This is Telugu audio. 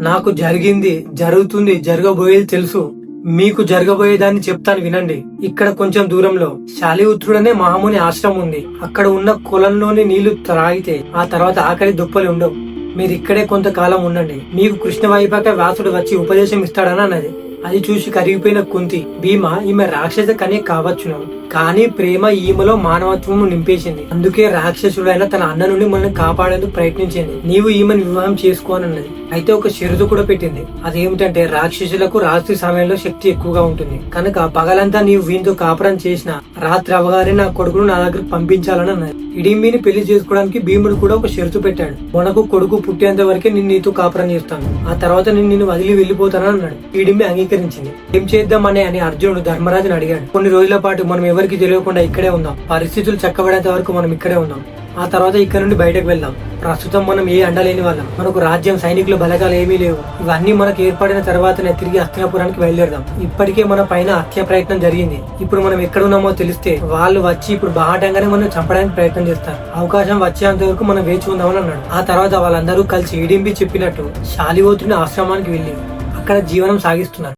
నాకు జరిగింది, జరుగుతుంది, జరగబోయేది తెలుసు. మీకు జరగబోయేదాన్ని చెప్తాను వినండి. ఇక్కడ కొంచెం దూరంలో శాలిహుత్రుడనే మహాముని ఆశ్రమం ఉంది. అక్కడ ఉన్న కులంలోని నీళ్లు త్రాగితే ఆ తర్వాత ఆకలి దుప్పలు ఉండవు. మీరు ఇక్కడే కొంతకాలం ఉండండి. మీకు కృష్ణ వైపాక వ్యాసుడు వచ్చి ఉపదేశం ఇస్తాడని అన్నది. అది చూసి కరిగిపోయిన కుంతి, భీమ ఈమె రాక్షస కనే కావచ్చును, కానీ ప్రేమ ఈమెలో మానవత్వము నింపేసింది. అందుకే రాక్షసుడైన తన అన్న నుండి మనల్ని కాపాడేందుకు ప్రయత్నించింది. నీవు ఈమెను వివాహం చేసుకోనన్నది. అయితే ఒక షరతు కూడా పెట్టింది. అదేమిటంటే రాక్షసులకు రాత్రి సమయంలో శక్తి ఎక్కువగా ఉంటుంది కనుక పగలంతా నీవు వీనితో కాపురం చేసిన రాత్రి అవగానే నా కొడుకును నా దగ్గరకు పంపించాలని అన్నది. ఇడింబిని పెళ్లి చేసుకోవడానికి భీముడు కూడా ఒక షరతు పెట్టాడు. మనకు కొడుకు పుట్టేంత వరకే నేను నీతో కాపురం చేస్తాను, ఆ తర్వాత నేను నిన్ను వదిలి వెళ్లిపోతానని అన్నాడు. ఇడింబి అంగీకరించింది. ఏం చేద్దామని అని అర్జునుడు ధర్మరాజును అడిగాడు. కొన్ని రోజుల పాటు మనం ఎవరికి తెలియకుండా ఇక్కడే ఉందాం. పరిస్థితులు చక్కబడేంత వరకు మనం ఇక్కడే ఉందాం. ఆ తర్వాత ఇక్కడ నుండి బయటకు వెళ్దాం. ప్రస్తుతం మనం ఏ అండలేని వాళ్ళం. మనకు రాజ్యం, సైనికుల బలగాలు ఏమీ లేవు. ఇవన్నీ మనకు ఏర్పడిన తర్వాతనే తిరిగి హస్తినాపురానికి బయలుదేరదాం. ఇప్పటికే మన పైన హత్య ప్రయత్నం జరిగింది. ఇప్పుడు మనం ఎక్కడున్నామో తెలిస్తే వాళ్ళు వచ్చి ఇప్పుడు బాహాటంగానే మనం చంపడానికి ప్రయత్నం చేస్తారు. అవకాశం వచ్చేంత వరకు మనం వేచి ఉందామని అన్నాడు. ఆ తర్వాత వాళ్ళందరూ కలిసి ఇడింబి చెప్పినట్టు శాలిహోత్రుని ఆశ్రమానికి వెళ్లి అక్కడ జీవనం సాగిస్తున్నారు.